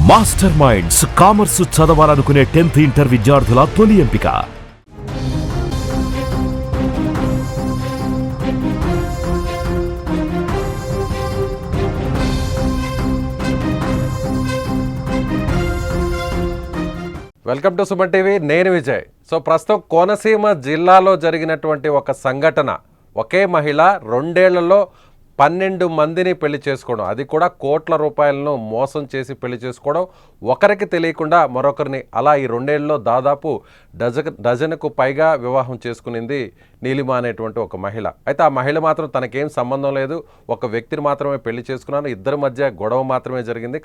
Master minds commerce చదవాలనుకునే 10th inter విద్యార్థుల తొలి ఎంపిక. Welcome to Suman TV. నేను విజయ్. సో ప్రస్తుతం కోనసీమ జిల్లాలో జరిగినటువంటి ఒక సంఘటన, ఒకే మహిళ 2 ఏళ్లలో 12 మందిని పెళ్లి చేసుకోవడం, అది కూడా కోట్ల రూపాయలను మోసం చేసి పెళ్లి చేసుకోవడం, ఒకరికి తెలియకుండా మరొకరిని అలా ఈ 2 ఏళ్లలో దాదాపు డజన్కు పైగా వివాహం చేసుకునింది నీలిమ అనేటువంటి ఒక మహిళ. అయితే ఆ మహిళ మాత్రం తనకేం సంబంధం లేదు, ఒక వ్యక్తిని మాత్రమే పెళ్లి చేసుకున్నాను, ఇద్దరి మధ్య గొడవ మాత్రమే జరిగింది,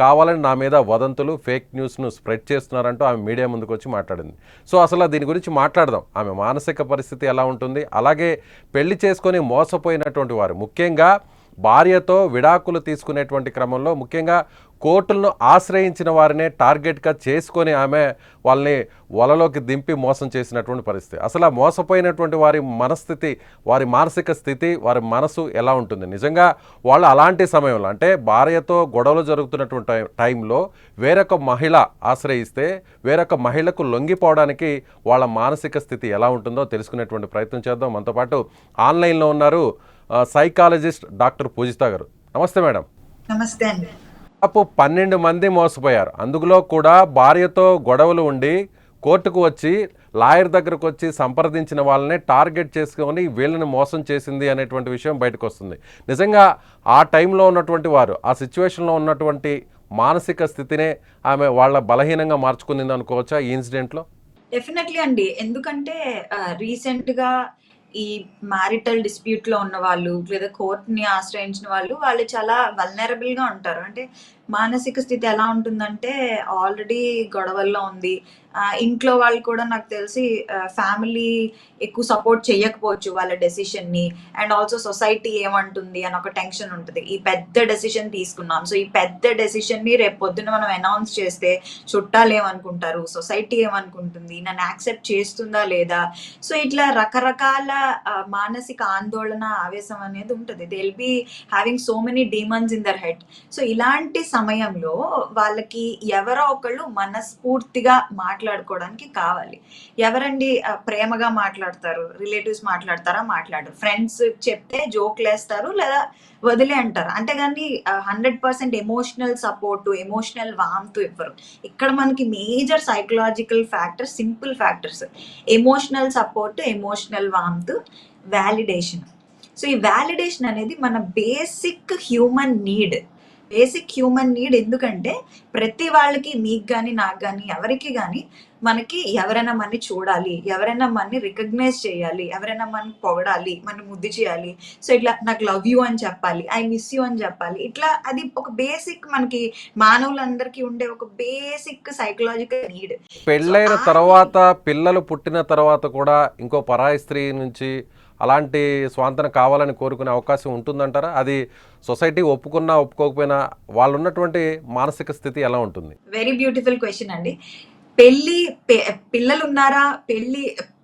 కావాలని నా మీద వదంతులు ఫేక్ న్యూస్ను స్ప్రెడ్ చేస్తున్నారంటూ ఆమె మీడియా ముందుకు వచ్చి మాట్లాడింది. సో అసలు దీని గురించి మాట్లాడదాం. ఆమె మానసిక పరిస్థితి ఎలా ఉంటుంది, అలాగే పెళ్లి చేసుకొని మోసపోయినటువంటి వారు, ముఖ్యంగా భార్యతో విడాకులు తీసుకునేటువంటి క్రమంలో ముఖ్యంగా కోర్టులను ఆశ్రయించిన వారినే టార్గెట్గా చేసుకొని ఆమె వాళ్ళని వలలోకి దింపి మోసం చేసినటువంటి పరిస్థితి. అసలు ఆ మోసపోయినటువంటి వారి మనస్థితి, వారి మానసిక స్థితి, వారి మనసు ఎలా ఉంటుంది? నిజంగా వాళ్ళు అలాంటి సమయంలో, అంటే భార్యతో గొడవలు జరుగుతున్నటువంటి టైంలో వేరొక మహిళ ఆశ్రయిస్తే వేరొక మహిళకు లొంగిపోవడానికి వాళ్ళ మానసిక స్థితి ఎలా ఉంటుందో తెలుసుకునేటువంటి ప్రయత్నం చేద్దాం. మనతో పాటు ఆన్లైన్లో ఉన్నారు సైకాలజిస్ట్ డాక్టర్ పూజిత గారు. నమస్తే మేడం. నమస్తే అండి. 12 మంది మోసపోయారు. అందులో కూడా భార్యతో గొడవలు ఉండి కోర్టుకు వచ్చి లాయర్ దగ్గరకు వచ్చి సంప్రదించిన వాళ్ళనే టార్గెట్ చేసుకొని వీళ్ళని మోసం చేసింది అనేటువంటి విషయం బయటకు వస్తుంది. నిజంగా ఆ టైంలో ఉన్నటువంటి వారు, ఆ సిచ్యువేషన్లో ఉన్నటువంటి మానసిక స్థితినే ఆమె వాళ్ళ బలహీనంగా మార్చుకుంది అనుకోవచ్చా ఈ ఇన్సిడెంట్లో? డెఫినెట్లీ అండి. ఎందుకంటే రీసెంట్గా ఈ మ్యారిటల్ డిస్ప్యూట్ లో ఉన్న వాళ్ళు లేదా కోర్టుని ఆశ్రయించిన వాళ్ళు చాలా వల్నరబుల్ గా ఉంటారు. అంటే మానసిక స్థితి ఎలా ఉంటుందంటే ఆల్రెడీ గొడవల్లో ఉంది. ఇంట్లో వాళ్ళు కూడా నాకు తెలిసి ఫ్యామిలీ ఎక్కువ సపోర్ట్ చేయకపోవచ్చు వాళ్ళ డెసిషన్ ని. అండ్ ఆల్సో సొసైటీ ఏమంటుంది అని ఒక టెన్షన్ ఉంటుంది. ఈ పెద్ద డెసిషన్ తీసుకున్నాం, సో ఈ పెద్ద డెసిషన్ ని రేపు పొద్దున మనం అనౌన్స్ చేస్తే చుట్టాలు ఏమనుకుంటారు, సొసైటీ ఏమనుకుంటుంది, నన్ను యాక్సెప్ట్ చేస్తుందా లేదా. సో ఇట్లా రకరకాల మానసిక ఆందోళన, ఆవేశం అనేది ఉంటుంది. They will be having so many demons in their head. So ఇలాంటి సమయంలో వాళ్ళకి ఎవరో ఒకళ్ళు మనస్ఫూర్తిగా మాట్లాడుకోవడానికి కావాలి. ఎవరండి ప్రేమగా మాట్లాడతారు? రిలేటివ్స్ మాట్లాడతారా? మాట్లాడరు. ఫ్రెండ్స్ చెప్తే జోక్లు వేస్తారు లేదా వదిలే అంటారు. అంతేగాని 100% ఎమోషనల్ సపోర్ట్, ఎమోషనల్ వామ్త్ ఇవ్వరు. ఇక్కడ మనకి major psychological factors, simple factors: emotional support, emotional warmth, validation. So ఈ వ్యాలిడేషన్ అనేది మన బేసిక్ హ్యూమన్ నీడ్. ఎందుకంటే ప్రతి వాళ్ళకి, మీకు కానీ నాకు కానీ ఎవరికి కానీ, మనకి ఎవరైనా మనని చూడాలి, ఎవరైనా మనని రికగ్నైజ్ చేయాలి, ఎవరైనా మనని పొగడాలి, మనని ముద్దు చేయాలి, సో ఇట్లా నాకు లవ్ యూ అని చెప్పాలి, ఐ మిస్ యూ అని చెప్పాలి. ఇట్లా అది ఒక బేసిక్, మనకి మానవులందరికీ ఉండే ఒక బేసిక్ సైకలాజికల్ నీడ్. పెళ్ళైన తర్వాత, పిల్లలు పుట్టిన తర్వాత కూడా ఇంకో పరాయి స్త్రీ నుంచి అలాంటి స్వాంతన కావాలని కోరుకునే అవకాశం ఉంటుందంటారా? అది సొసైటీ ఒప్పుకున్నా ఒప్పుకోకపోయినా వాళ్ళు ఉన్నటువంటి మానసిక స్థితి ఎలా ఉంటుంది? వెరీ బ్యూటిఫుల్ క్వశ్చన్ అండి. పిల్లలు ఉన్నారా,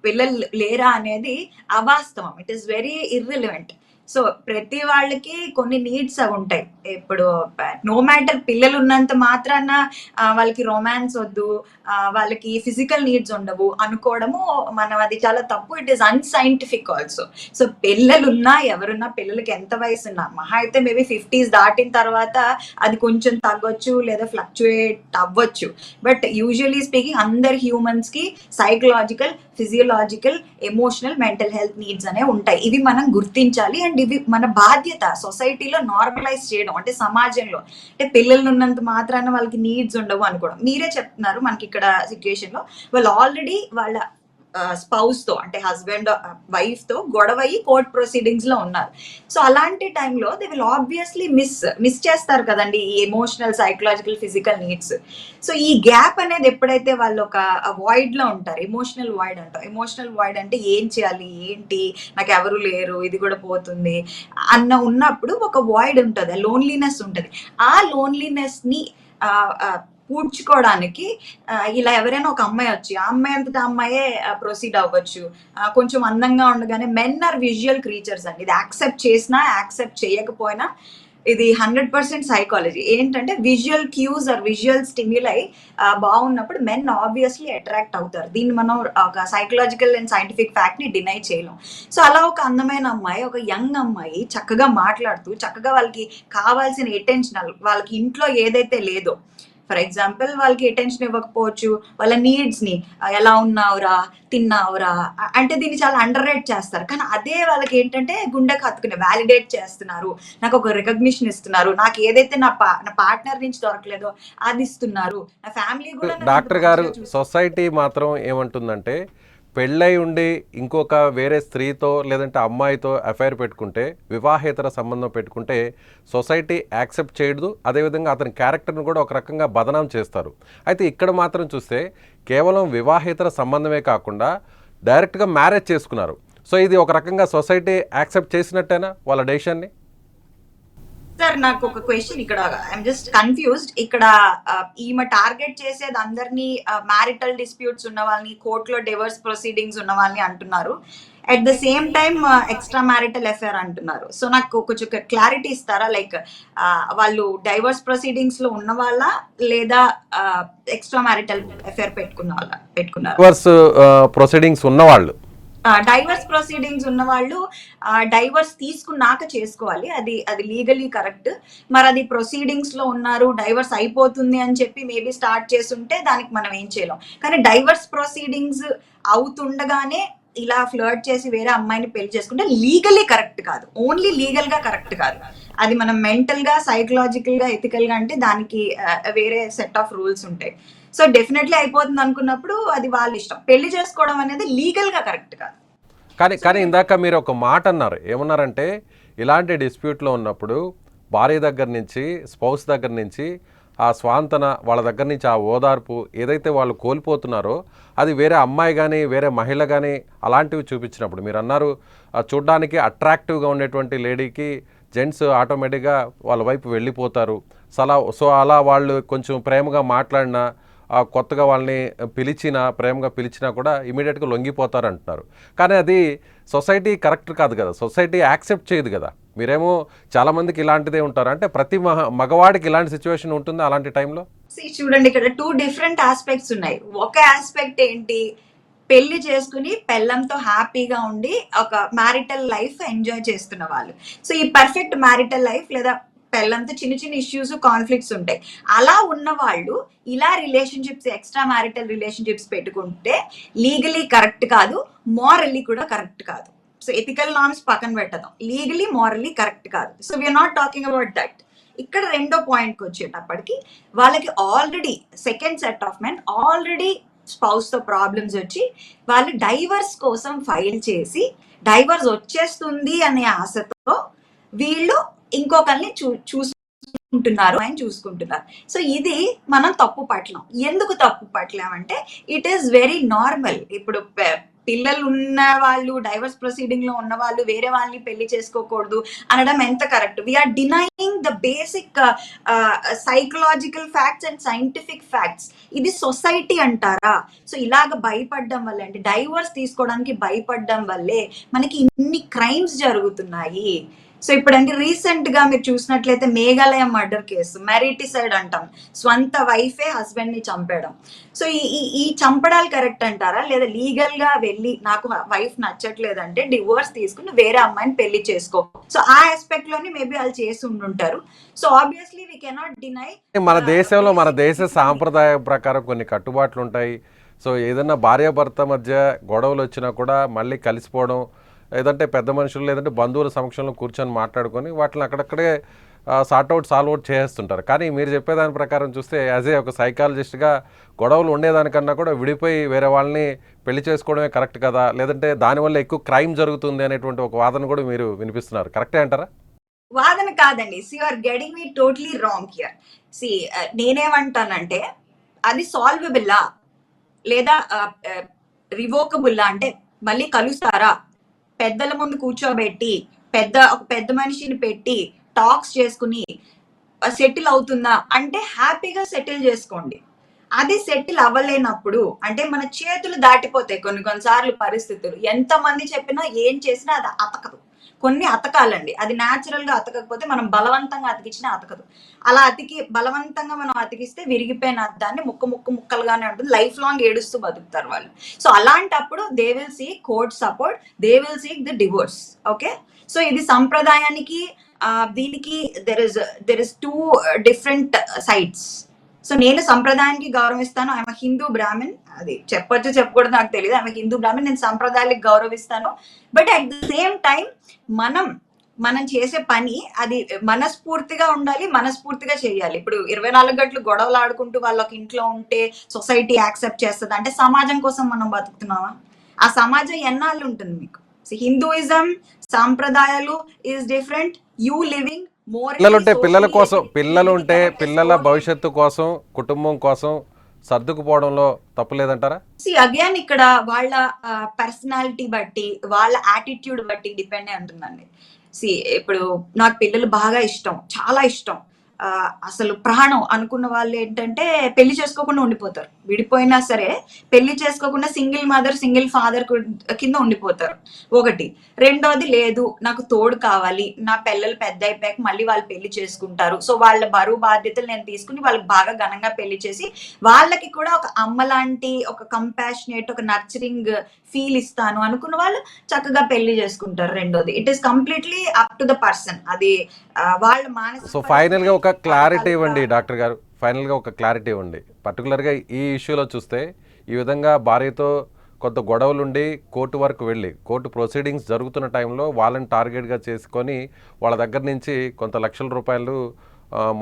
పిల్లలు లేరా అనేది అవాస్తవం. It is very irrelevant. So ప్రతి వాళ్ళకి కొన్ని నీడ్స్ అవి ఉంటాయి. ఇప్పుడు నో మ్యాటర్ పిల్లలు ఉన్నంత మాత్రాన వాళ్ళకి రొమాన్స్ వద్దు, వాళ్ళకి ఫిజికల్ నీడ్స్ ఉండవు అనుకోవడము మనం, అది చాలా తప్పు. It is unscientific also. So పిల్లలున్నా, ఎవరున్నా, పిల్లలకి ఎంత వయసు ఉన్నా, మహా అయితే మేబీ 50s దాటిన తర్వాత అది కొంచెం తగ్గొచ్చు లేదా ఫ్లక్చుయేట్ అవ్వచ్చు. బట్ యూజువలీ స్పీకింగ్ అందరి హ్యూమన్స్ కి psychological, physiological, emotional, mental health needs అనేవి ఉంటాయి. ఇవి మనం గుర్తించాలి. అండ్ ఇవి మన బాధ్యత సొసైటీలో నార్మలైజ్ చేయడం. అంటే సమాజంలో, అంటే పిల్లలు ఉన్నంత మాత్రాన వాళ్ళకి నీడ్స్ ఉండవు అనుకోవడం. మీరే చెప్తున్నారు, మనకి ఇక్కడ సిచ్యుయేషన్ లో వాళ్ళు ఆల్రెడీ వాళ్ళ స్పౌస్ తో, అంటే హస్బెండ్ వైఫ్ తో గొడవ అయ్యి కోర్ట్ ప్రొసీడింగ్స్ లో ఉన్నారు. సో అలాంటి టైంలో దే విల్ ఆబ్వియస్లీ మిస్ చేస్తారు కదండి ఈ emotional, psychological, physical needs. So ఈ గ్యాప్ అనేది ఎప్పుడైతే వాళ్ళు ఒక వాయిడ్ లో ఉంటారు, ఎమోషనల్ వాయిడ్ అంటాం. ఎమోషనల్ వాయిడ్ అంటే ఏం చేయాలి, ఏంటి, నాకు ఎవరు లేరు, ఇది కూడా పోతుంది అన్న ఉన్నప్పుడు ఒక వాయిడ్ ఉంటుంది, లోన్లీనెస్ ఉంటుంది. ఆ లోన్లీనెస్ ని పూడ్చుకోవడానికి ఇలా ఎవరైనా ఒక అమ్మాయి వచ్చి, ఆ అమ్మాయి అంతటా అమ్మాయే ప్రొసీడ్ అవ్వచ్చు. కొంచెం అందంగా ఉండగానే, మెన్ ఆర్ విజువల్ క్రీచర్స్ అండి. ఇది యాక్సెప్ట్ చేసినా యాక్సెప్ట్ చేయకపోయినా ఇది 100% సైకాలజీ. ఏంటంటే visual cues or visual stimuli బాగున్నప్పుడు మెన్ ఆబ్వియస్లీ అట్రాక్ట్ అవుతారు. దీన్ని మనం ఒక సైకలాజికల్ అండ్ సైంటిఫిక్ ఫ్యాక్ట్ ని డినై చేయలేం. సో అలా ఒక అందమైన అమ్మాయి, ఒక యంగ్ అమ్మాయి చక్కగా మాట్లాడుతూ చక్కగా వాళ్ళకి కావాల్సిన అటెన్షన్, వాళ్ళకి ఇంట్లో ఏదైతే లేదో, ఫర్ ఎగ్జాంపుల్ వాళ్ళకి అటెన్షన్ ఇవ్వకపోవచ్చు, వాళ్ళ నీడ్స్ ని ఎలా ఉన్నావురా, తిన్నావురా అంటే దీన్ని చాలా అండర్ రేట్ చేస్తారు. కానీ అదే వాళ్ళకి ఏంటంటే గుండెకి హత్తుకునే వ్యాలిడేట్ చేస్తున్నారు, నాకు ఒక రికగ్నిషన్ ఇస్తున్నారు, నాకు ఏదైతే నా పార్ట్నర్ నుంచి దొరకలేదో అది ఇస్తున్నారు, నా ఫ్యామిలీ కూడా నన్ను డాక్టర్ మంచిగా గారు, చూస్తున్నారు. సొసైటీ మాత్రం ఏమంటుందంటే పెళ్ళై ఉండి ఇంకొక వేరే స్త్రీతో లేదంటే అమ్మాయితో అఫైర్ పెట్టుకుంటే, వివాహేతర సంబంధం పెట్టుకుంటే సొసైటీ యాక్సెప్ట్ చేయదు. అదేవిధంగా అతని క్యారెక్టర్ను కూడా ఒక రకంగా బదనాం చేస్తారు. అయితే ఇక్కడ మాత్రం చూస్తే కేవలం వివాహేతర సంబంధమే కాకుండా డైరెక్ట్గా మ్యారేజ్ చేసుకున్నారు. సో ఇది ఒక రకంగా సొసైటీ యాక్సెప్ట్ చేసినట్టేనా వాళ్ళ డెసిషన్ని? సార్ నాకు ఒక క్వశ్చన్, ఇక్కడ ఐఎమ్ జస్ట్ కన్ఫ్యూజ్డ్. ఇక్కడ ఈమె టార్గెట్ చేసేది అందరినీ మ్యారిటల్ డిస్ప్యూట్స్ ఉన్న వాళ్ళని, కోర్టులో డివోర్స్ ప్రొసీడింగ్స్ ఉన్న వాళ్ళని అంటున్నారు. At the same time extra marital affair అంటున్నారు. సో నాకు కొంచెం క్లారిటీ ఇస్తారా? లైక్ వాళ్ళు డైవర్స్ ప్రొసీడింగ్స్ లో ఉన్న వాళ్ళ లేదా ఎక్స్ట్రా మ్యారిటల్ అఫేర్ పెట్టుకున్నారు? డివోర్స్ ప్రొసీడింగ్స్ ఉన్నవాళ్ళు, డైవర్స్ ప్రొసీడింగ్స్ ఉన్న వాళ్ళు డైవర్స్ తీసుకున్నాక చేసుకోవాలి, అది లీగలీ కరెక్ట్. మరి అది ప్రొసీడింగ్స్ లో ఉన్నారు, డైవర్స్ అయిపోతుంది అని చెప్పి మేబీ స్టార్ట్ చేస్తుంటే దానికి మనం ఏం చేయలేం. కానీ డైవర్స్ ప్రొసీడింగ్స్ అవుతుండగానే ఇలా ఫ్లర్ట్ చేసి వేరే అమ్మాయిని పెళ్లి చేసుకుంటే లీగలీ కరెక్ట్ కాదు, ఓన్లీ లీగల్ గా కరెక్ట్ కాదు. అది మనం మెంటల్ గా, సైకలాజికల్ గా, ఎథికల్ గా అంటే దానికి వేరే సెట్ ఆఫ్ రూల్స్ ఉంటాయి. సో డెఫినెట్లీ అయిపోతుంది అనుకున్నప్పుడు అది వాళ్ళ ఇష్టం. పెళ్లి చేసుకోవడం అనేది లీగల్ గా కరెక్ట్ కాదు. కానీ ఇందాక మీరు ఒక మాట అన్నారు, ఏమన్నారంటే ఇలాంటి డిస్ప్యూట్లో ఉన్నప్పుడు భార్య దగ్గర నుంచి, స్పౌస్ దగ్గర నుంచి ఆ స్వాంతన, వాళ్ళ దగ్గర నుంచి ఆ ఓదార్పు ఏదైతే వాళ్ళు కోల్పోతున్నారో అది వేరే అమ్మాయి కానీ వేరే మహిళ కానీ అలాంటివి చూపించినప్పుడు, మీరు అన్నారు చూడ్డానికి అట్రాక్టివ్గా ఉండేటువంటి లేడీకి జెంట్స్ ఆటోమేటిక్గా వాళ్ళ వైపు వెళ్ళిపోతారు. సో అలా వాళ్ళు కొంచెం ప్రేమగా మాట్లాడినా, కొత్తగా వాళ్ళని ప్రేమగా పిలిచినా కూడా ఇమీడియట్గా లొంగిపోతారు అంటున్నారు. కానీ అది సొసైటీ కరెక్ట్ కాదు కదా, సొసైటీ యాక్సెప్ట్ చేయదు కదా. మీరేమో చాలామందికి ఇలాంటిదే ఉంటారు, అంటే ప్రతి మగవాడికి ఇలాంటి సిచ్యువేషన్ ఉంటుంది అలాంటి టైంలో. చూడండి, ఇక్కడ 2 డిఫరెంట్ ఆస్పెక్ట్స్ ఉన్నాయి. ఒక ఆస్పెక్ట్ ఏంటి, పెళ్లి చేసుకుని పెళ్ళంతో హ్యాపీగా ఉండి ఒక మ్యారిటల్ లైఫ్ ఎంజాయ్ చేస్తున్న వాళ్ళు. సో ఈ పర్ఫెక్ట్ మ్యారిటల్ లైఫ్ లేదా పెళ్ళంతో చిన్న చిన్న ఇష్యూస్, కాన్ఫ్లిక్ట్స్ ఉంటాయి. అలా ఉన్న వాళ్ళు ఇలా రిలేషన్షిప్స్, ఎక్స్ట్రా మ్యారిటల్ రిలేషన్షిప్స్ పెట్టుకుంటే లీగలీ కరెక్ట్ కాదు, మారల్లీ కూడా కరెక్ట్ కాదు. సో ఎథికల్ నార్మ్స్ పక్కన పెట్టదాం, లీగలీ మారల్లీ కరెక్ట్ కాదు. So we're not talking about that. ఇక్కడ రెండో పాయింట్కి వచ్చేటప్పటికి వాళ్ళకి already second set of men already spouse తో ప్రాబ్లమ్స్ వచ్చి వాళ్ళు డైవర్స్ కోసం ఫైల్ చేసి డైవర్స్ వచ్చేస్తుంది అనే ఆశతో వీళ్ళు ఇంకొకరిని చూసుకుంటున్నారు. సో ఇది మనం తప్పు పట్టలేం. ఎందుకు తప్పు పట్టలేమంటే ఇట్ ఈస్ వెరీ నార్మల్. ఇప్పుడు పిల్లలు ఉన్న వాళ్ళు, డైవర్స్ ప్రొసీడింగ్ లో ఉన్న వాళ్ళు వేరే వాళ్ళని పెళ్లి చేసుకోకూడదు అనడం ఎంత correct? We're denying the basic psychological facts and scientific facts. ఇది సొసైటీ అంటారా? సో ఇలాగ భయపడడం వల్ల, అంటే డైవర్స్ తీసుకోవడానికి భయపడడం వల్లే మనకి ఇన్ని క్రైమ్స్ జరుగుతున్నాయి. సో ఇప్పుడంటే రీసెంట్ గా మీరు చూసినట్లయితే మేఘాలయ మర్డర్ కేసు, మెరిటిసైడ్ అంటాం, స్వంత వైఫే హస్బెండ్ ని చంపేయడం. సో ఈ చంపడాలు కరెక్ట్ అంటారా? లేదా లీగల్ గా వెళ్ళి నాకు వైఫ్ నచ్చట్లేదంటే డివోర్స్ తీసుకుని వేరే అమ్మాయిని పెళ్లి చేసుకో. సో ఆ ఆస్పెక్ట్ లోని మేబీ వాళ్ళు చేసి ఉండుంటారు. So obviously we cannot deny. మన దేశంలో, మన దేశ సాంప్రదాయ ప్రకారం కొన్ని కట్టుబాట్లు ఉంటాయి. సో ఏదన్నా భార్యాభర్త మధ్య గొడవలు వచ్చినా కూడా మళ్ళీ కలిసిపోవడం, లేదంటే పెద్ద మనుషులు లేదంటే బంధువుల సమక్షంలో కూర్చొని మాట్లాడుకొని వాటిని అక్కడక్కడే సాల్వ్ అవుట్ చేస్తుంటారు. కానీ మీరు చెప్పేదాని ప్రకారం చూస్తే యాజ్ ఏ ఒక సైకాలజిస్ట్గా గొడవలు ఉండేదానికన్నా కూడా విడిపోయి వేరే వాళ్ళని పెళ్లి చేసుకోవడమే కరెక్ట్ కదా, లేదంటే దానివల్ల ఎక్కువ క్రైమ్ జరుగుతుంది అనేటువంటి ఒక వాదన కూడా మీరు వినిపిస్తున్నారు. కరెక్టే అంటారా? వాదన కాదండి. See are getting me totally wrong here. See నేనేమంటానంటే అది సాల్వబుల్లా లేదా రివోకబుల్లా, అంటే మళ్ళీ కలుస్తారా, పెద్దల ముందు కూర్చోబెట్టి ఒక పెద్ద మనిషిని పెట్టి టాక్స్ చేసుకుని సెటిల్ అవుతుందా అంటే హ్యాపీగా సెటిల్ చేసుకోండి. అది సెటిల్ అవ్వలేనప్పుడు అంటే మన చేతులు దాటిపోతాయి కొన్నిసార్లు పరిస్థితులు. ఎంతమంది చెప్పినా ఏం చేసినా అది అతకదు. కొన్ని అతకాలండి. అది న్యాచురల్ గా అతకకపోతే మనం బలవంతంగా అతికించినా అతకదు. అలా బలవంతంగా మనం అతికిస్తే విరిగిపోయిన దాన్ని ముక్కలుగానే ఉంటుంది. లైఫ్ లాంగ్ ఏడుస్తూ బతుకుతారు వాళ్ళు. సో అలాంటప్పుడు they will seek court support, they will seek the divorce. Okay, so ఇది సంప్రదాయానికి దీనికి there is two different sides. So నేను సంప్రదాయానికి గౌరవిస్తాను. ఆమె హిందూ బ్రాహ్మణ్, అది చెప్పొచ్చు చెప్పకూడదు నాకు తెలియదు. ఆమె హిందూ బ్రాహ్మణ్, నేను సంప్రదాయాలకు గౌరవిస్తాను. But at the same time మనం చేసే పని అది మనస్ఫూర్తిగా ఉండాలి, మనస్ఫూర్తిగా చేయాలి. ఇప్పుడు 24 గంటలు గొడవలు ఆడుకుంటూ వాళ్ళకి ఇంట్లో ఉంటే సొసైటీ యాక్సెప్ట్ చేస్తుంది అంటే సమాజం కోసం మనం బతుకుతున్నావా? ఆ సమాజం ఎన్నాళ్ళు ఉంటుంది మీకు? హిందూయిజం సాంప్రదాయాలు ఈజ్ డిఫరెంట్, యూ లివింగ్ పిల్లలుంటే పిల్లల కోసం, పిల్లలుంటే పిల్లల భవిష్యత్తు కోసం, కుటుంబం కోసం సర్దుకుపోవడంలో తప్పులేదంటారా? అగైన్ ఇక్కడ వాళ్ళ పర్సనాలిటీ బట్టి, వాళ్ళ యాటిట్యూడ్ బట్టి డిపెండ్ అయి ఉంటుందండి. ఇప్పుడు నాకు పిల్లలు బాగా ఇష్టం, చాలా ఇష్టం, అసలు ప్రాణం అనుకున్న వాళ్ళు ఏంటంటే పెళ్లి చేసుకోకుండా ఉండిపోతారు. విడిపోయినా సరే పెళ్లి చేసుకోకుండా సింగిల్ మదర్ సింగిల్ ఫాదర్ కింద ఉండిపోతారు. ఒకటి. రెండోది, లేదు నాకు తోడు కావాలి, నా పిల్లలు పెద్ద అయిపోయాక మళ్ళీ వాళ్ళు పెళ్లి చేసుకుంటారు, సో వాళ్ళ బరువు బాధ్యతలు నేను తీసుకుని వాళ్ళకి బాగా ఘనంగా పెళ్లి చేసి వాళ్ళకి కూడా ఒక అమ్మ లాంటి, ఒక కంపాషనేట్, ఒక నర్చరింగ్ ఫీల్ ఇస్తాను అనుకున్న వాళ్ళు చక్కగా పెళ్లి చేసుకుంటారు. రెండోది, it is completely up to the person. అది వాళ్ళ మానసిక. సో ఫైనల్ గా ఒక క్లారిటీ ఇవ్వండి డాక్టర్ గారు, ఫైనల్గా ఒక క్లారిటీ ఇవ్వండి. పర్టికులర్గా ఈ ఇష్యూలో చూస్తే ఈ విధంగా భార్యతో కొంత గొడవలుండి కోర్టు వరకు వెళ్ళి కోర్టు ప్రొసీడింగ్స్ జరుగుతున్న టైంలో వాళ్ళని టార్గెట్గా చేసుకొని వాళ్ళ దగ్గర నుంచి కొంత లక్షల రూపాయలు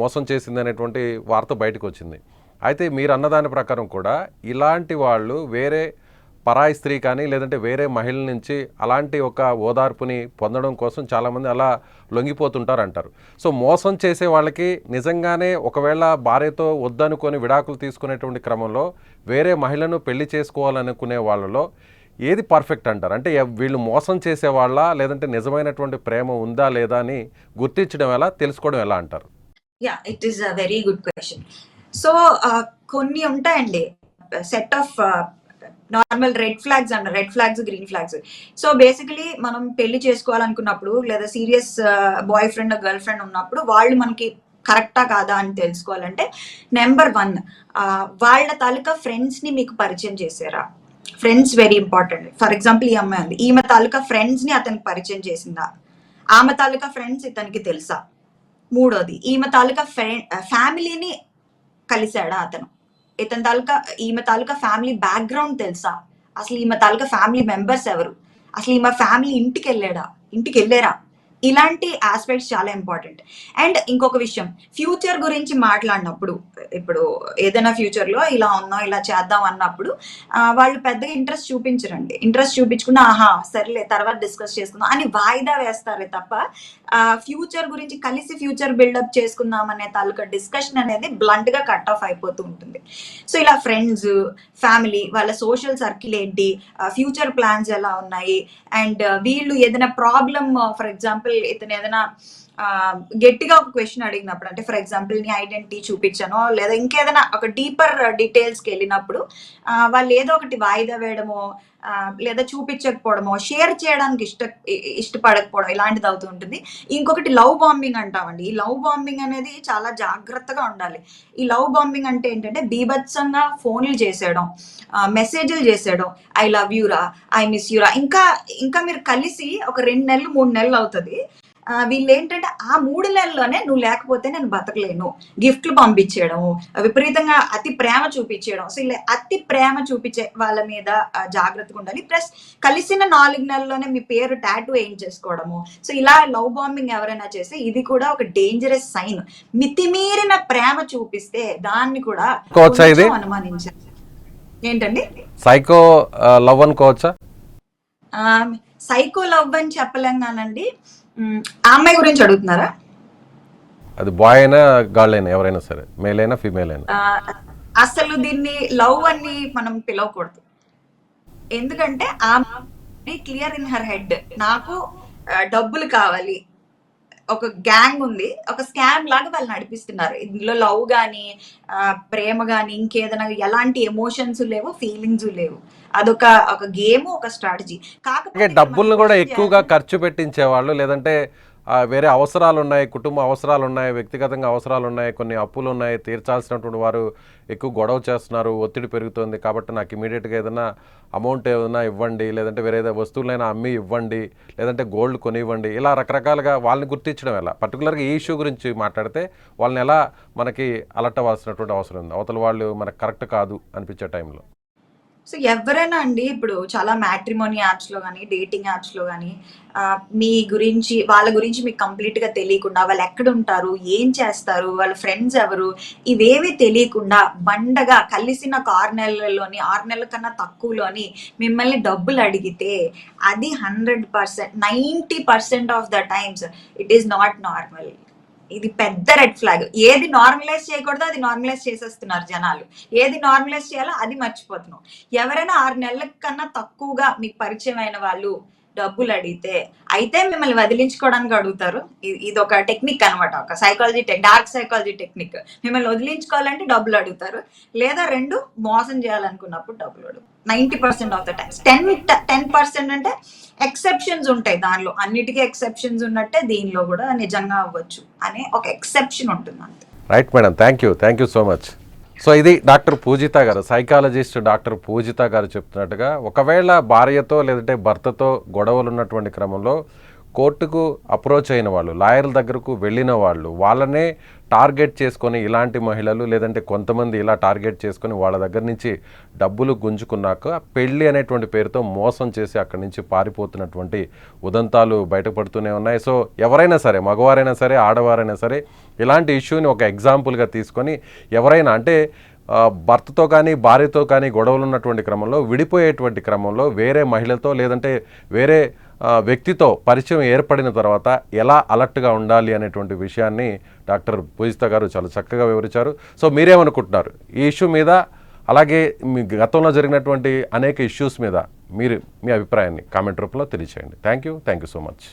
మోసం చేసింది అనేటువంటి వార్త బయటకు వచ్చింది. అయితే మీరు అన్నదాని ప్రకారం కూడా ఇలాంటి వాళ్ళు వేరే పరాయి స్త్రీ కానీ లేదంటే వేరే మహిళ నుంచి అలాంటి ఒక ఓదార్పుని పొందడం కోసం చాలామంది అలా లొంగిపోతుంటారు అంటారు. సో మోసం చేసే వాళ్ళకి నిజంగానే ఒకవేళ భార్యతో వద్దనుకొని విడాకులు తీసుకునేటువంటి క్రమంలో వేరే మహిళను పెళ్లి చేసుకోవాలనుకునే వాళ్ళలో ఏది పర్ఫెక్ట్ అంటారు? అంటే వీళ్ళు మోసం చేసేవాళ్ళ లేదంటే నిజమైనటువంటి ప్రేమ ఉందా లేదా అని గుర్తించడం ఎలా, తెలుసుకోవడం ఎలా అంటారు? Yeah, it is a very good question. So కొన్ని ఉంటాయండి, set of normal red flags అంటారు, red flags, green flags. So basically మనం పెళ్లి చేసుకోవాలనుకున్నప్పుడు లేదా serious boyfriend girlfriend ఉన్నప్పుడు వాళ్ళు మనకి కరెక్టా కాదా అని తెలుసుకోవాలంటే నెంబర్ 1, వాళ్ళ తాలూకా ఫ్రెండ్స్ ని మీకు పరిచయం చేశారా? Friends very important. For example ఈ అమ్మాయి ఉంది, ఈమె తాలూకా ఫ్రెండ్స్ ని అతనికి పరిచయం చేసిందా? ఆమె తాలూకా ఫ్రెండ్స్ ఇతనికి తెలుసా? మూడోది, ఈమె తాలూకా ఫ్యామిలీని కలిశాడా అతను? ఈమె తాలూకా ఫ్యామిలీ బ్యాక్గ్రౌండ్ తెలుసా? అసలు ఈమె తాలూకా ఫ్యామిలీ మెంబర్స్ ఎవరు? అసలు ఈమె ఫ్యామిలీ ఇంటికి వెళ్ళారా? ఇలాంటి ఆస్పెక్ట్స్ చాలా ఇంపార్టెంట్. అండ్ ఇంకొక విషయం, ఫ్యూచర్ గురించి మాట్లాడినప్పుడు, ఇప్పుడు ఏదైనా ఫ్యూచర్లో ఇలా ఉందాం ఇలా చేద్దాం అన్నప్పుడు వాళ్ళు పెద్దగా ఇంట్రెస్ట్ చూపించరండి. ఇంట్రెస్ట్ చూపించకుండా ఆహా సరేలే తర్వాత డిస్కస్ చేసుకుందాం అని వాయిదా వేస్తారే తప్ప ఫ్యూచర్ గురించి కలిసి ఫ్యూచర్ బిల్డప్ చేసుకుందాం అనే తాలూకా డిస్కషన్ అనేది బ్లంట్ గా కట్ ఆఫ్ అయిపోతూ ఉంటుంది. సో ఇలా ఫ్రెండ్స్, ఫ్యామిలీ, వాళ్ళ సోషల్ సర్కిల్ ఏంటి, ఫ్యూచర్ ప్లాన్స్ ఎలా ఉన్నాయి, అండ్ వీళ్ళు ఏదైనా ప్రాబ్లమ్, ఫర్ ఎగ్జాంపుల్ ఇతను ఏదైనా గట్టిగా ఒక క్వశ్చన్ అడిగినప్పుడు, అంటే ఫర్ ఎగ్జాంపుల్ నీ ఐడెంటిటీ చూపించానో లేదా ఇంకేదైనా ఒక డీపర్ డీటెయిల్స్కి వెళ్ళినప్పుడు వాళ్ళు ఏదో ఒకటి వాయిదా వేయడమో లేదా చూపించకపోవడమో, షేర్ చేయడానికి ఇష్టపడకపోవడం ఇలాంటిది అవుతూ ఉంటుంది. ఇంకొకటి లవ్ బాంబింగ్ అంటామండి. ఈ లవ్ బాంబింగ్ అనేది చాలా జాగ్రత్తగా ఉండాలి. ఈ లవ్ బాంబింగ్ అంటే ఏంటంటే బీభత్సంగా ఫోన్లు చేసేయడం, మెసేజ్లు చేసేయడం, ఐ లవ్ యూరా, ఐ మిస్ యూరా. ఇంకా మీరు కలిసి ఒక 2 నెలలు 3 నెలలు అవుతుంది. వీళ్ళు ఏంటంటే ఆ 3 నెలల్లోనే నువ్వు లేకపోతే నేను బతకలేను, గిఫ్ట్లు పంపించేయడము, విపరీతంగా అతి ప్రేమ చూపించేయడం. సో ఇలా అతి ప్రేమ చూపించే వాళ్ళ మీద జాగ్రత్తగా ఉండాలి. ప్లస్ కలిసిన 4 నెలల్లోనే మీ పేరు టాటూ వేయించేసుకోవడము. సో ఇలా లవ్ బాంబింగ్ ఎవరైనా చేస్తే ఇది కూడా ఒక డేంజరస్ సైన్. మితిమీరిన ప్రేమ చూపిస్తే దాన్ని కూడా అనుమానించాలి. ఏంటండి సైకో లవ్ అనుకోవచ్చా? సైకో లవ్ అని చెప్పలేం కానండి. ఆ అమ్మాయి గురించి అడుగుతున్నారా? అది బాయ్ అయినా గర్ల్ అయినా ఎవరైనా సరే, మేల్ అయినా ఫీమేల్ అయినా. అసలు దీన్ని లవ్ అని మనం పిలవకూడదు. ఎందుకంటే ఆ క్లియర్ ఇన్ హర్ హెడ్, నాకు డబ్బులు కావాలి, ఒక గ్యాంగ్ ఉంది, ఒక స్కామ్ లాగా వాళ్ళు నడిపిస్తున్నారు. ఇందులో లవ్ గానీ ప్రేమ గానీ ఇంకేదైనా ఎలాంటి ఎమోషన్స్ లేవు, ఫీలింగ్స్ లేవు. అదొక గేమ్, ఒక స్ట్రాటజీ. కాకపోతే డబ్బులను కూడా ఎక్కువగా ఖర్చు పెట్టించేవాళ్ళు, లేదంటే వేరే అవసరాలు ఉన్నాయి, కుటుంబ అవసరాలు ఉన్నాయి, వ్యక్తిగతంగా అవసరాలు ఉన్నాయి, కొన్ని అప్పులు ఉన్నాయి, తీర్చాల్సినటువంటి వారు ఎక్కువ గొడవ చేస్తున్నారు, ఒత్తిడి పెరుగుతుంది, కాబట్టి నాకు ఇమీడియట్గా ఏదైనా అమౌంట్ ఏదైనా ఇవ్వండి, లేదంటే వేరే ఏదైనా వస్తువులైనా అమ్మి ఇవ్వండి, లేదంటే గోల్డ్ కొనివ్వండి, ఇలా రకరకాలుగా వాళ్ళని గుర్తించడం ఎలా? పర్టికులర్గా ఈ ఇష్యూ గురించి మాట్లాడితే వాళ్ళని ఎలా మనకి అలర్ట్ అవ్వాల్సినటువంటి అవసరం ఉంది, అవతల వాళ్ళు మనకు కరెక్ట్ కాదు అనిపించే టైంలో? సో ఎవరైనా అండి, ఇప్పుడు చాలా మ్యాట్రిమోనీ యాప్స్లో కానీ, డేటింగ్ యాప్స్లో కానీ మీ గురించి, వాళ్ళ గురించి మీకు కంప్లీట్గా తెలియకుండా, వాళ్ళు ఎక్కడ ఉంటారు, ఏం చేస్తారు, వాళ్ళ ఫ్రెండ్స్ ఎవరు, ఇవేవి తెలియకుండా బండగా కలిసిన ఒక 6 నెలల్లోని, 6 నెలల కన్నా తక్కువలోని మిమ్మల్ని డబ్బులు అడిగితే అది 100%, 90% of the times it is not normal. ఇది పెద్ద రెడ్ ఫ్లాగ్. ఏది నార్మలైజ్ చేయకూడదో అది నార్మలైజ్ చేసేస్తున్నారు జనాలు, ఏది నార్మలైజ్ చేయాలో అది మర్చిపోతున్నాం. ఎవరైనా 6 నెలల కన్నా తక్కువగా మీకు పరిచయం అయిన వాళ్ళు డబ్బులు అడిగితే, అయితే మిమ్మల్ని వదిలించుకోవడానికి అడుగుతారు. ఇది ఒక టెక్నిక్ అనమాట, ఒక సైకాలజీ డార్క్ సైకాలజీ టెక్నిక్. మిమ్మల్ని వదిలించుకోవాలంటే డబ్బులు అడుగుతారు, లేదా 2 మోసం చేయాలనుకున్నప్పుడు డబ్బులు అడుగుతారు. 90% ఆఫ్ ద టైమ్స్. 10% అంటే ఎక్సెప్షన్స్ ఉంటాయి, దానిలో అన్నిటికీ ఎక్సెప్షన్స్ ఉన్నట్టే దీనిలో కూడా నిజంగా అవ్వచ్చు అనే ఒక ఎక్సెప్షన్ ఉంటుంది అంతే. Right madam, thank you so much. So ఇది డాక్టర్ పూజిత గారు, సైకాలజిస్ట్ డాక్టర్ పూజిత గారు చెప్తున్నట్టుగా, ఒకవేళ భార్యతో లేదంటే భర్తతో గొడవలు ఉన్నటువంటి క్రమంలో కోర్టుకు అప్రోచ్ అయిన వాళ్ళు, లాయర్ల దగ్గరకు వెళ్ళిన వాళ్ళు, వాళ్ళనే టార్గెట్ చేసుకొని ఇలాంటి మహిళలు, లేదంటే కొంతమంది ఇలా టార్గెట్ చేసుకొని వాళ్ళ దగ్గర నుంచి డబ్బులు గుంజుకున్నాక పెళ్ళి అనేటువంటి పేరుతో మోసం చేసి అక్కడి నుంచి పారిపోతున్నటువంటి ఉదంతాలు బయటపడుతూనే ఉన్నాయి. సో ఎవరైనా సరే, మగవారైనా సరే, ఆడవారైనా సరే, ఇలాంటి ఇష్యూని ఒక ఎగ్జాంపుల్గా తీసుకొని ఎవరైనా అంటే భర్తతో కానీ భార్యతో కానీ గొడవలు ఉన్నటువంటి క్రమంలో, విడిపోయేటువంటి క్రమంలో వేరే మహిళతో లేదంటే వేరే వ్యక్తితో పరిచయం ఏర్పడిన తర్వాత ఎలా అలర్ట్గా ఉండాలి అనేటువంటి విషయాన్ని డాక్టర్ పూజిత గారు చాలా చక్కగా వివరించారు. సో మీరేమనుకుంటున్నారు ఈ ఇష్యూ మీద, అలాగే మీ గతంలో జరిగినటువంటి అనేక ఇష్యూస్ మీద మీ అభిప్రాయాన్ని కామెంట్ రూపంలో తెలియచేయండి. Thank you so much.